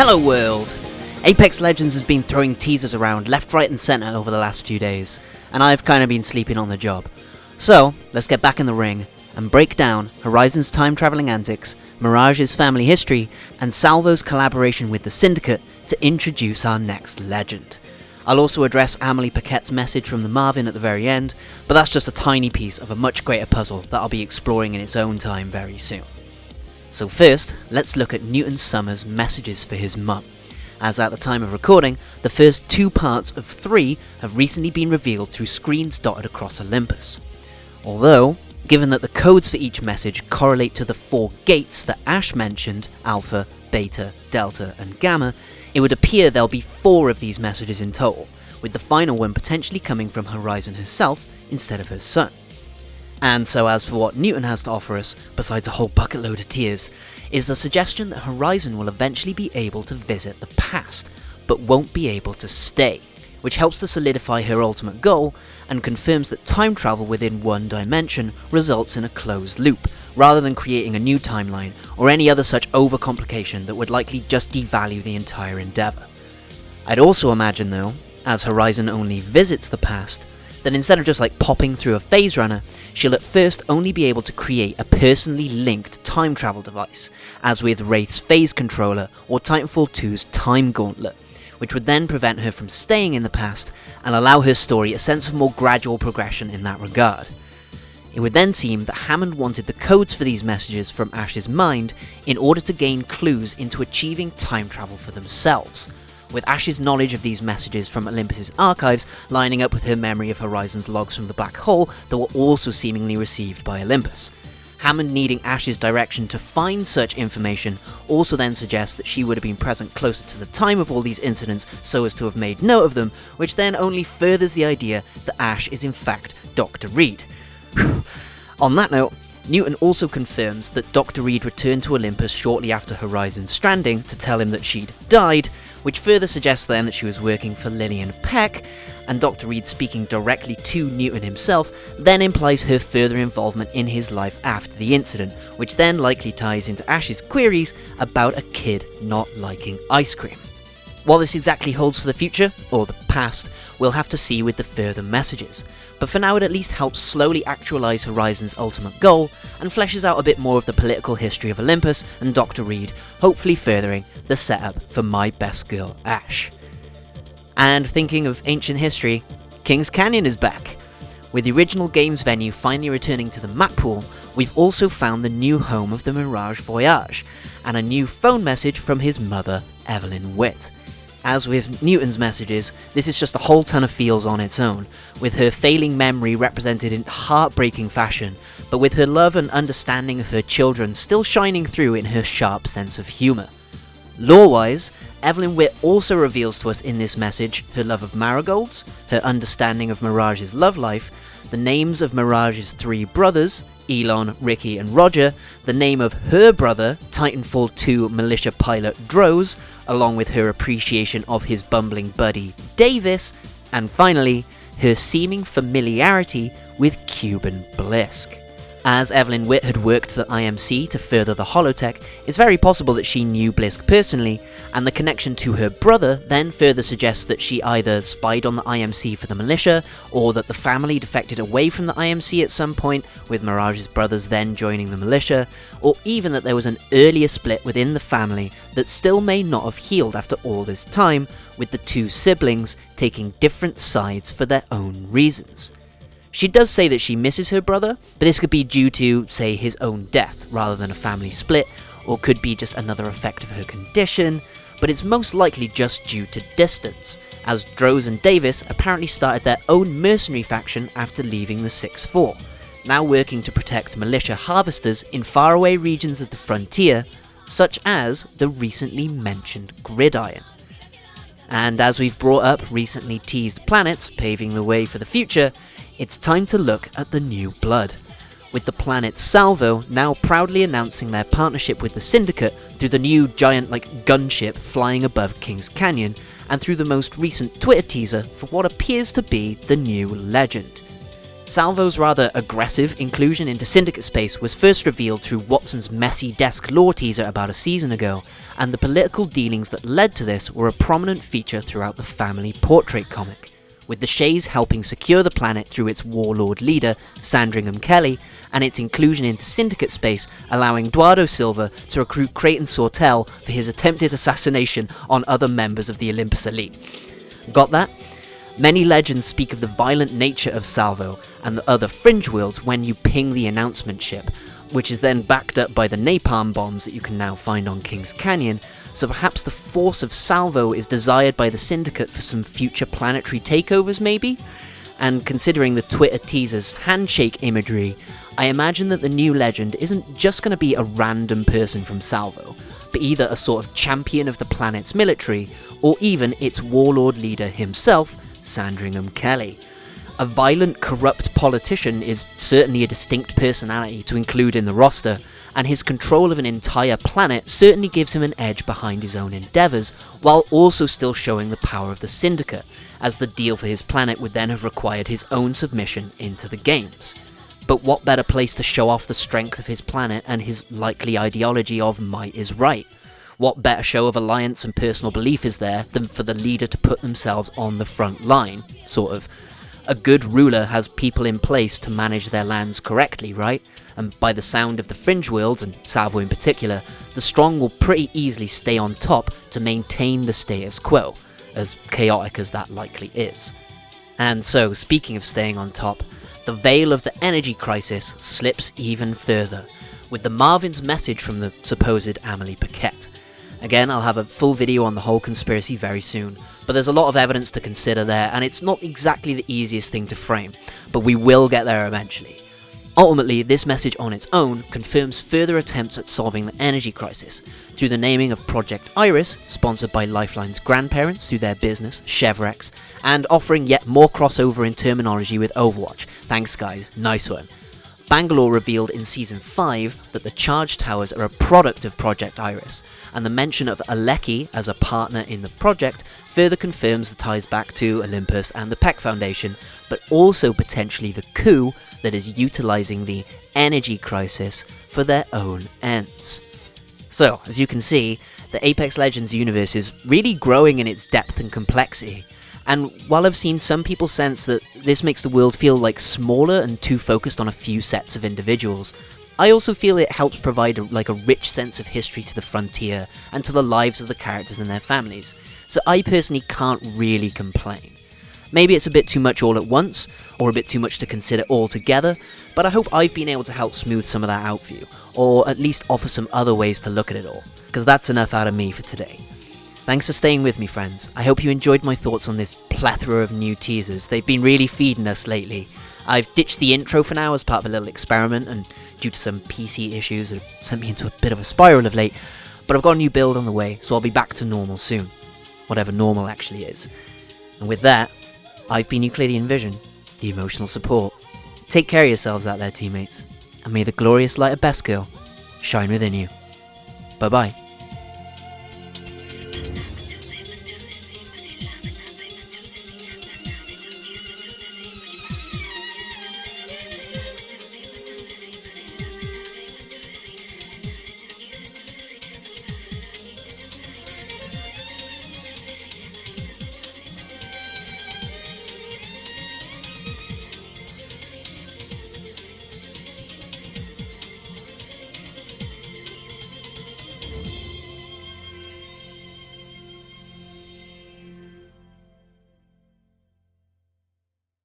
Hello world! Apex Legends has been throwing teasers around left, right and centre over the last few days, and I've kinda been sleeping on the job. So, let's get back in the ring and break down Horizon's time-travelling antics, Mirage's family history, and Salvo's collaboration with the Syndicate to introduce our next legend. I'll also address Amelie Paquette's message from the MRVN at the very end, but that's just a tiny piece of a much greater puzzle that I'll be exploring in its own time very soon. So first, let's look at Newton Summers' messages for his mum, as at the time of recording, the first 2 parts of 3 have recently been revealed through screens dotted across Olympus. Although, given that the codes for each message correlate to the 4 gates that Ash mentioned, Alpha, Beta, Delta and Gamma, it would appear there'll be 4 of these messages in total, with the final one potentially coming from Horizon herself instead of her son. And so as for what Newton has to offer us, besides a whole bucket load of tears, is the suggestion that Horizon will eventually be able to visit the past, but won't be able to stay, which helps to solidify her ultimate goal, and confirms that time travel within one dimension results in a closed loop, rather than creating a new timeline, or any other such overcomplication that would likely just devalue the entire endeavour. I'd also imagine though, as Horizon only visits the past, that instead of just popping through a phase runner, she'll at first only be able to create a personally linked time travel device, as with Wraith's phase controller or Titanfall 2's time gauntlet, which would then prevent her from staying in the past and allow her story a sense of more gradual progression in that regard. It would then seem that Hammond wanted the codes for these messages from Ash's mind in order to gain clues into achieving time travel for themselves, with Ash's knowledge of these messages from Olympus's archives lining up with her memory of Horizon's logs from the black hole that were also seemingly received by Olympus. Hammond needing Ash's direction to find such information also then suggests that she would have been present closer to the time of all these incidents so as to have made note of them, which then only furthers the idea that Ash is in fact Dr. Reid. On that note, Newton also confirms that Dr. Reid returned to Olympus shortly after Horizon's stranding to tell him that she'd died, which further suggests then that she was working for Lillian Peck, and Dr. Reid speaking directly to Newton himself then implies her further involvement in his life after the incident, which then likely ties into Ash's queries about a kid not liking ice cream. What this exactly holds for the future, or the past, we'll have to see with the further messages, but for now it at least helps slowly actualise Horizon's ultimate goal, and fleshes out a bit more of the political history of Olympus and Dr. Reid, hopefully furthering the setup for my best girl Ash. And thinking of ancient history, Kings Canyon is back. With the original game's venue finally returning to the map pool, we've also found the new home of the Mirage Voyage, and a new phone message from his mother, Evelyn Witt. As with Newton's messages, this is just a whole ton of feels on its own, with her failing memory represented in heartbreaking fashion, but with her love and understanding of her children still shining through in her sharp sense of humour. Lore-wise, Evelyn Witt also reveals to us in this message her love of marigolds, her understanding of Mirage's love life, the names of Mirage's 3 brothers, Elon, Ricky and Roger, the name of her brother, Titanfall 2 militia pilot Droz, along with her appreciation of his bumbling buddy Davis, and finally, her seeming familiarity with Cuban Blisk. As Evelyn Witt had worked for the IMC to further the holotech, it's very possible that she knew Blisk personally, and the connection to her brother then further suggests that she either spied on the IMC for the militia, or that the family defected away from the IMC at some point, with Mirage's brothers then joining the militia, or even that there was an earlier split within the family that still may not have healed after all this time, with the 2 siblings taking different sides for their own reasons. She does say that she misses her brother, but this could be due to, say, his own death rather than a family split, or could be just another effect of her condition, but it's most likely just due to distance, as Droz and Davis apparently started their own mercenary faction after leaving the 6-4, now working to protect militia harvesters in faraway regions of the frontier, such as the recently mentioned Gridiron. And as we've brought up recently teased planets paving the way for the future, it's time to look at the new blood, with the planet Salvo now proudly announcing their partnership with the Syndicate through the new giant gunship flying above Kings Canyon, and through the most recent Twitter teaser for what appears to be the new legend. Salvo's rather aggressive inclusion into Syndicate space was first revealed through Watson's messy desk lore teaser about a season ago, and the political dealings that led to this were a prominent feature throughout the family portrait comic, with the Shays helping secure the planet through its Warlord leader, Sandringham Kelly, and its inclusion into Syndicate space allowing Eduardo Silva to recruit Creighton Sortel for his attempted assassination on other members of the Olympus elite. Got that? Many legends speak of the violent nature of Salvo and the other fringe worlds when you ping the announcement ship, which is then backed up by the napalm bombs that you can now find on King's Canyon, so perhaps the force of Salvo is desired by the Syndicate for some future planetary takeovers maybe? And considering the Twitter teaser's handshake imagery, I imagine that the new legend isn't just going to be a random person from Salvo, but either a sort of champion of the planet's military, or even its warlord leader himself, Sandringham Kelly. A violent, corrupt politician is certainly a distinct personality to include in the roster, and his control of an entire planet certainly gives him an edge behind his own endeavours, while also still showing the power of the Syndicate, as the deal for his planet would then have required his own submission into the games. But what better place to show off the strength of his planet and his likely ideology of might is right? What better show of alliance and personal belief is there than for the leader to put themselves on the front line, sort of? A good ruler has people in place to manage their lands correctly, right? And by the sound of the fringe worlds, and Salvo in particular, the strong will pretty easily stay on top to maintain the status quo, as chaotic as that likely is. And so, speaking of staying on top, the veil of the energy crisis slips even further, with the Marvin's message from the supposed Amelie Paquette. Again, I'll have a full video on the whole conspiracy very soon, but there's a lot of evidence to consider there, and it's not exactly the easiest thing to frame, but we will get there eventually. Ultimately, this message on its own confirms further attempts at solving the energy crisis, through the naming of Project Iris, sponsored by Lifeline's grandparents through their business, Chevrex, and offering yet more crossover in terminology with Overwatch. Thanks guys, nice one. Bangalore revealed in Season 5 that the charge towers are a product of Project Iris, and the mention of Aleki as a partner in the project further confirms the ties back to Olympus and the Peck Foundation, but also potentially the Coup that is utilising the energy crisis for their own ends. So, as you can see, the Apex Legends universe is really growing in its depth and complexity. And while I've seen some people sense that this makes the world feel like smaller and too focused on a few sets of individuals, I also feel it helps provide a rich sense of history to the frontier and to the lives of the characters and their families. So I personally can't really complain. Maybe it's a bit too much all at once, or a bit too much to consider altogether, but I hope I've been able to help smooth some of that out for you, or at least offer some other ways to look at it all, because that's enough out of me for today. Thanks for staying with me, friends. I hope you enjoyed my thoughts on this plethora of new teasers. They've been really feeding us lately. I've ditched the intro for now as part of a little experiment, and due to some PC issues that have sent me into a bit of a spiral of late, but I've got a new build on the way, so I'll be back to normal soon. Whatever normal actually is. And with that, I've been Euclidean Vision, the emotional support. Take care of yourselves out there, teammates, and may the glorious light of Best Girl shine within you. Bye-bye.